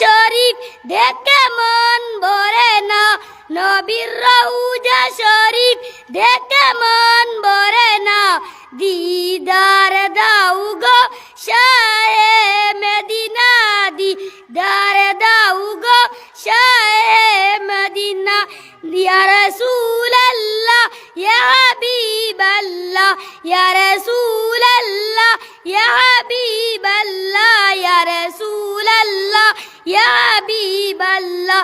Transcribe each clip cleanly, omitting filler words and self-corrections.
শরীফ দেখে মন ভরে না, নবীর রওজা শরীফ দেখে মন ভরে না, দিদার দাও গো শাহে মদিনা, দিদার দাও গো শাহে মদিনা। ইয়া রাসূলাল্লাহ ইয়া হাবিবাল্লাহ, ইয়া রাসূলাল্লাহ ইয়া হাবিবাল্লাহ, ইয়া রাসূলাল্লাহ ইয়া হাবিবাল্লাহ।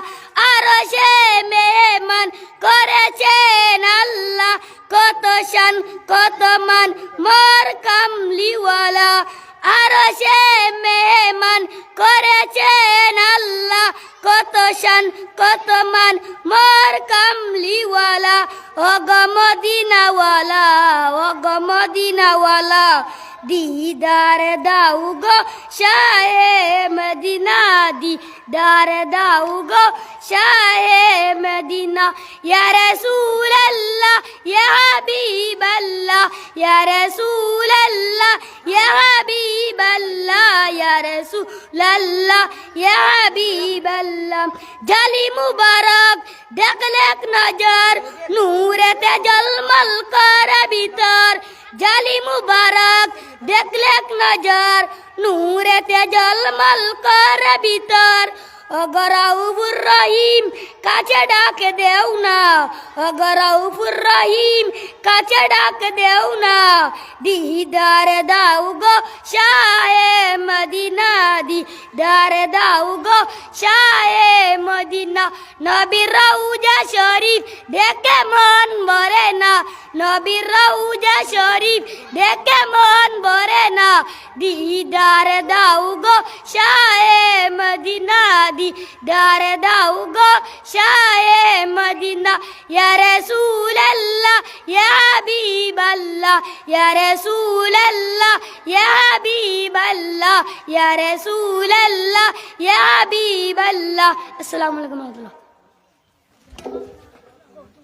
আরশে মেহমান করেছেন আল্লাহ, কত শান কত মান মোর কামলিওয়ালা। আরশে মেহমান করেছেন আল্লাহ, কত শান কত মান মোর কামলিওয়ালা। ও গো মদিনাওয়ালা, ও গো মদিনাওয়ালা, দিদার দাও গো শাহে মদিনা, দিদার দাও গো শাহে মদিনা। ইয়া রাসূলাল্লাহ ইয়া হাবিবাল্লাহ, ইয়া রাসূলাল্লাহ ইয়া হাবিবাল্লাহ, ইয়া রাসূলাল্লাহ ইয়া হাবিবাল্লাহ। জালি মুবারক দেখলে এক নজর, নূরেতে জলমল করে ভিতর। জালি মুবারক দেখলে এক নজর, নূরেতে জলমল করে ভিতর। ওগো রাউফুর রহিম কাছে ডাকে দেও না, ওগো রাউফুর রহিম কাছে ডাকে দেও না, দিদার দাও গো শাহে মদিনা, দিদার দাও গো শাহে মদিনা। নবীর রওজা শরীফ দেখে মন ভরে না, নবীর রওজা শরীফ দেখে মন ভরে না, দিদার দাও গো শাহে মদিনা, দিদার দাও গো শাহে মদিনা। ইয়া রাসূলাল্লাহ ইয়া হাবিবাল্লাহ, ইয়া রাসূলাল্লাহ ইয়া হাবিবাল্লাহ, ইয়া রাসূলাল্লাহ ইয়া হাবিবাল্লাহ। আসসালামু আলাইকুম ওয়া রাহমাতুল্লাহ।